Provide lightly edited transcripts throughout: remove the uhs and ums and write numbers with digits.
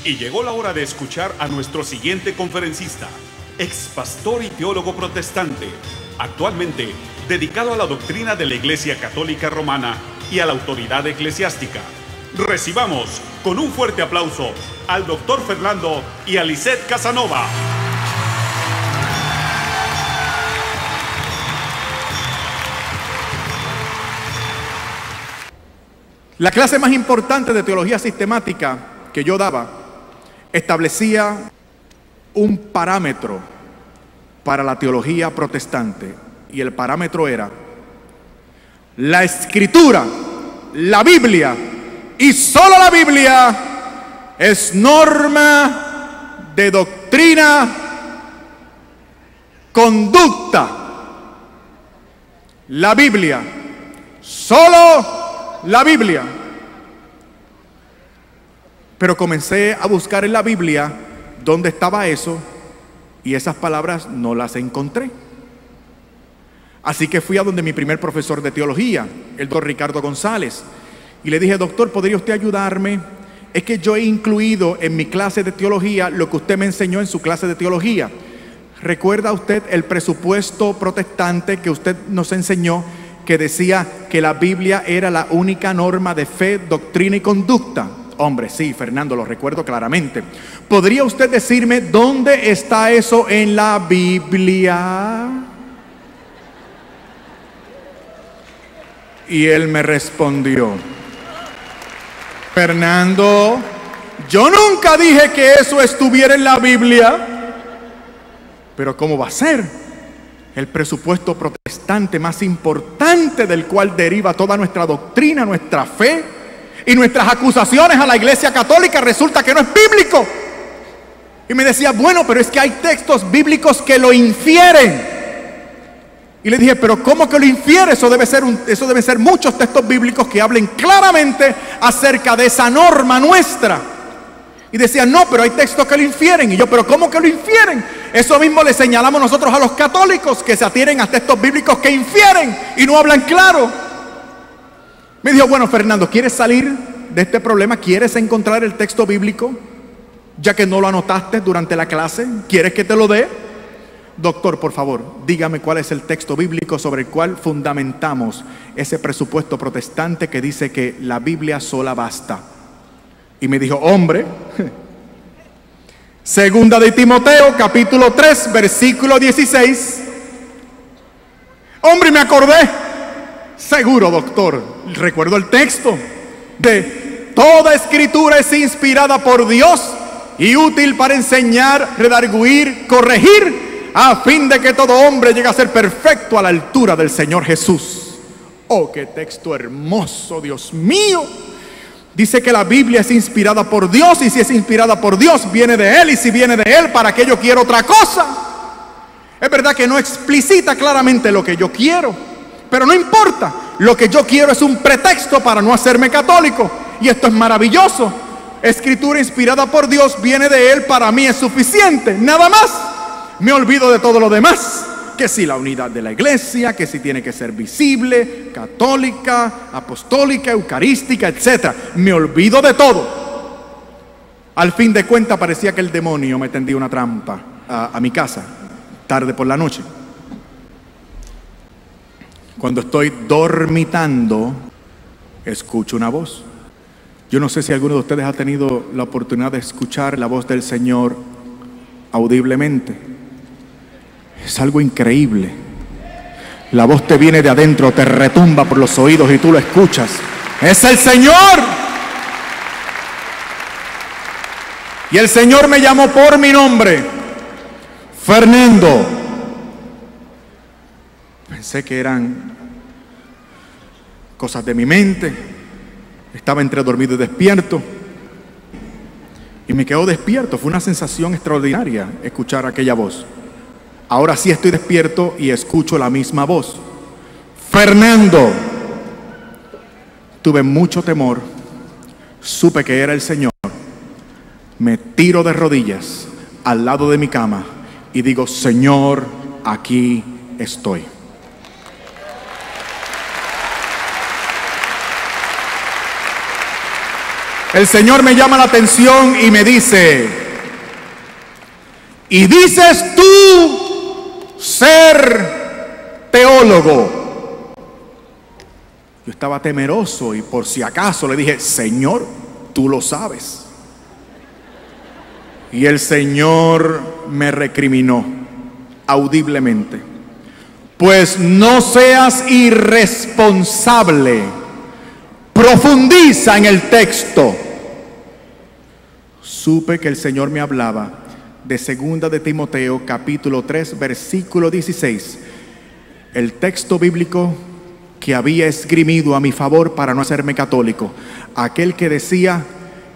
Y llegó la hora de escuchar a nuestro siguiente conferencista, ex pastor y teólogo protestante, actualmente dedicado a la doctrina de la Iglesia Católica Romana y a la autoridad eclesiástica. Recibamos con un fuerte aplauso al doctor Fernando y a Lisette Casanova. La clase más importante de teología sistemática que yo daba establecía un parámetro para la teología protestante, y el parámetro era la Escritura, la Biblia, y solo la Biblia es norma de doctrina, conducta. La Biblia, solo la Biblia. Pero comencé a buscar en la Biblia dónde estaba eso, y esas palabras no las encontré. Así que fui a donde mi primer profesor de teología, el doctor Ricardo González, y le dije: doctor, ¿podría usted ayudarme? Es que yo he incluido en mi clase de teología lo que usted me enseñó en su clase de teología. ¿Recuerda usted el presupuesto protestante que usted nos enseñó, que decía que la Biblia era la única norma de fe, doctrina y conducta? Hombre, sí, Fernando, lo recuerdo claramente. ¿Podría usted decirme dónde está eso en la Biblia? Y él me respondió: Fernando, yo nunca dije que eso estuviera en la Biblia. Pero ¿cómo va a ser? El presupuesto protestante más importante, del cual deriva toda nuestra doctrina, nuestra fe y nuestras acusaciones a la Iglesia Católica, resulta que no es bíblico. Y me decía: bueno, pero es que hay textos bíblicos que lo infieren. Y le dije: pero ¿cómo que lo infiere? Eso deben ser muchos textos bíblicos que hablen claramente acerca de esa norma nuestra. Y decía: no, pero hay textos que lo infieren. Y yo: pero ¿cómo que lo infieren? Eso mismo le señalamos nosotros a los católicos, que se atienen a textos bíblicos que infieren y no hablan claro. Me dijo: bueno, Fernando, ¿quieres salir de este problema? ¿Quieres encontrar el texto bíblico? Ya que no lo anotaste durante la clase, ¿quieres que te lo dé? Doctor, por favor, dígame cuál es el texto bíblico sobre el cual fundamentamos ese presupuesto protestante que dice que la Biblia sola basta. Y me dijo: hombre, segunda de Timoteo, capítulo 3, versículo 16. Hombre, me acordé. Seguro, doctor, recuerdo el texto de: toda escritura es inspirada por Dios y útil para enseñar, redarguir, corregir, a fin de que todo hombre llegue a ser perfecto a la altura del Señor Jesús. Oh, qué texto hermoso, Dios mío. Dice que la Biblia es inspirada por Dios, y si es inspirada por Dios, viene de Él, y si viene de Él, ¿para qué yo quiero otra cosa? Es verdad que no explicita claramente lo que yo quiero, pero no importa. Lo que yo quiero es un pretexto para no hacerme católico, y esto es maravilloso. Escritura inspirada por Dios, viene de Él, para mí es suficiente, nada más. Me olvido de todo lo demás, que si la unidad de la iglesia, que si tiene que ser visible, católica, apostólica, eucarística, etc. Me olvido de todo. Al fin de cuentas parecía que el demonio me tendía una trampa a mi casa, tarde por la noche. Cuando estoy dormitando, escucho una voz. Yo no sé si alguno de ustedes ha tenido la oportunidad de escuchar la voz del Señor audiblemente. Es algo increíble. La voz te viene de adentro, te retumba por los oídos y tú lo escuchas. ¡Es el Señor! Y el Señor me llamó por mi nombre: Fernando. Pensé que eran cosas de mi mente. Estaba entre dormido y despierto, y me quedo despierto. Fue una sensación extraordinaria escuchar aquella voz. Ahora sí estoy despierto y escucho la misma voz: Fernando. Tuve mucho temor, supe que era el Señor. Me tiro de rodillas al lado de mi cama y digo: Señor, aquí estoy. el Señor me llama la atención y me dice: ¿y dices tú ser teólogo? Yo estaba temeroso y por si acaso le dije: Señor, tú lo sabes. Y el Señor me recriminó audiblemente: pues no seas irresponsable, profundiza en el texto. Supe que el Señor me hablaba de 2 de Timoteo capítulo 3 versículo 16, el texto bíblico que había esgrimido a mi favor para no hacerme católico, aquel que decía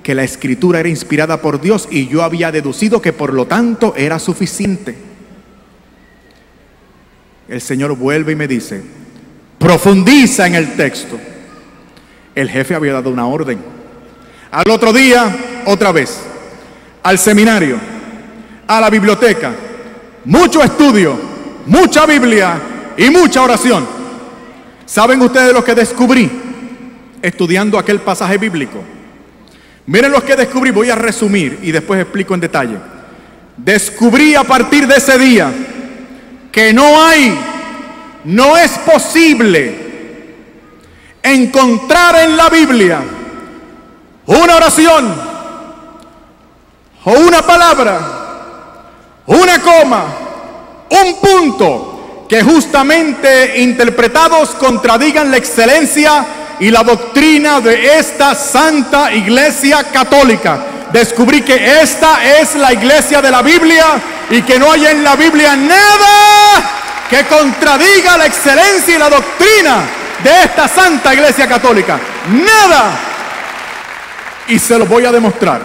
que la escritura era inspirada por Dios y yo había deducido que por lo tanto era suficiente. El Señor vuelve y me dice: profundiza en el texto. El jefe había dado una orden. Al otro día, otra vez, al seminario, a la biblioteca, mucho estudio, mucha Biblia y mucha oración. ¿Saben ustedes lo que descubrí estudiando aquel pasaje bíblico? Miren lo que descubrí, voy a resumir y después explico en detalle. Descubrí a partir de ese día que no es posible encontrar en la Biblia una oración o una palabra, una coma, un punto que justamente interpretados contradigan la excelencia y la doctrina de esta Santa Iglesia Católica. Descubrí que esta es la iglesia de la Biblia y que no hay en la Biblia nada que contradiga la excelencia y la doctrina de esta Santa Iglesia Católica. Nada. Y se lo voy a demostrar.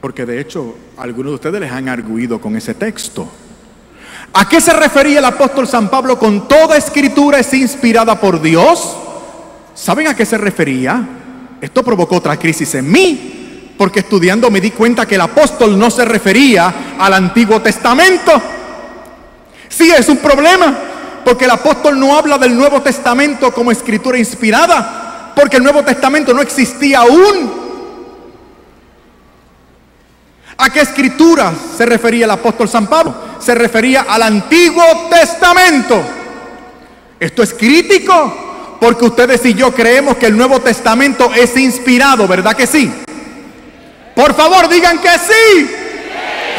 Porque de hecho, algunos de ustedes les han arguido con ese texto. ¿A qué se refería el apóstol San Pablo con toda escritura es inspirada por Dios? ¿Saben a qué se refería? Esto provocó otra crisis en mí, porque estudiando me di cuenta que el apóstol no se refería al Antiguo Testamento. Sí, es un problema, porque el apóstol no habla del Nuevo Testamento como escritura inspirada, porque el Nuevo Testamento no existía aún. ¿A qué escritura se refería el apóstol San Pablo? Se refería al Antiguo Testamento. Esto es crítico, porque ustedes y yo creemos que el Nuevo Testamento es inspirado, ¿verdad que sí? Por favor, digan que sí.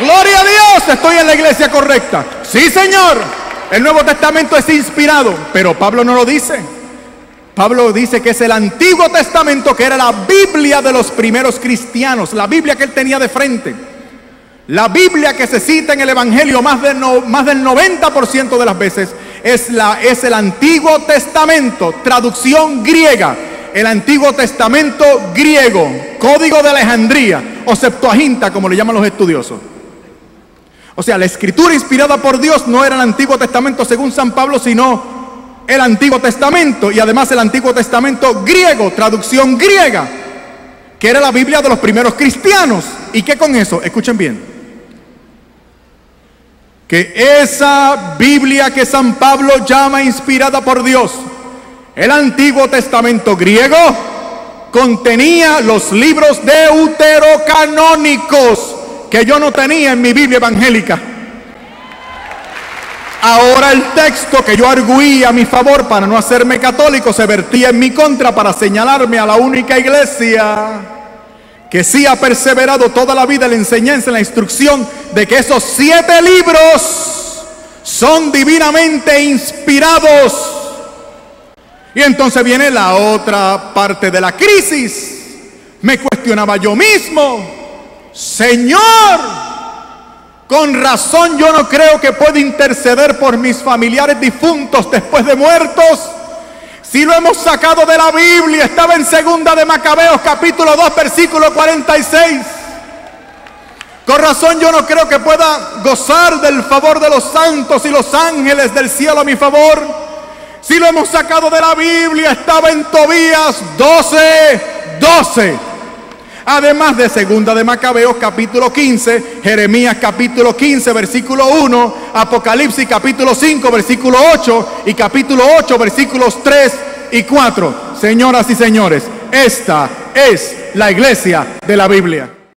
Gloria a Dios, estoy en la iglesia correcta. Sí, Señor, el Nuevo Testamento es inspirado, pero Pablo no lo dice. Pablo dice que es el Antiguo Testamento, que era la Biblia de los primeros cristianos, la Biblia que él tenía de frente. La Biblia que se cita en el Evangelio más del 90% de las veces es el Antiguo Testamento, traducción griega. El Antiguo Testamento griego, Código de Alejandría o Septuaginta, como le llaman los estudiosos. O sea, la escritura inspirada por Dios no era el Antiguo Testamento según San Pablo, sino el Antiguo Testamento, y además el Antiguo Testamento griego, traducción griega, que era la Biblia de los primeros cristianos. ¿Y qué con eso? Escuchen bien. Que esa Biblia que San Pablo llama inspirada por Dios, el Antiguo Testamento griego, contenía los libros deuterocanónicos que yo no tenía en mi Biblia evangélica. Ahora el texto que yo arguí a mi favor para no hacerme católico se vertía en mi contra para señalarme a la única iglesia que sí ha perseverado toda la vida en la enseñanza, en la instrucción de que esos 7 libros son divinamente inspirados. Y entonces viene la otra parte de la crisis. Me cuestionaba yo mismo: Señor, con razón yo no creo que pueda interceder por mis familiares difuntos después de muertos. Si lo hemos sacado de la Biblia, estaba en 2 de Macabeos capítulo 2 versículo 46. Con razón yo no creo que pueda gozar del favor de los santos y los ángeles del cielo a mi favor. Si lo hemos sacado de la Biblia, estaba en Tobías 12:12. Además de 2 de Macabeos capítulo 15, Jeremías capítulo 15 versículo 1, Apocalipsis capítulo 5 versículo 8 y capítulo 8 versículos 3 y 4. Señoras y señores, esta es la iglesia de la Biblia.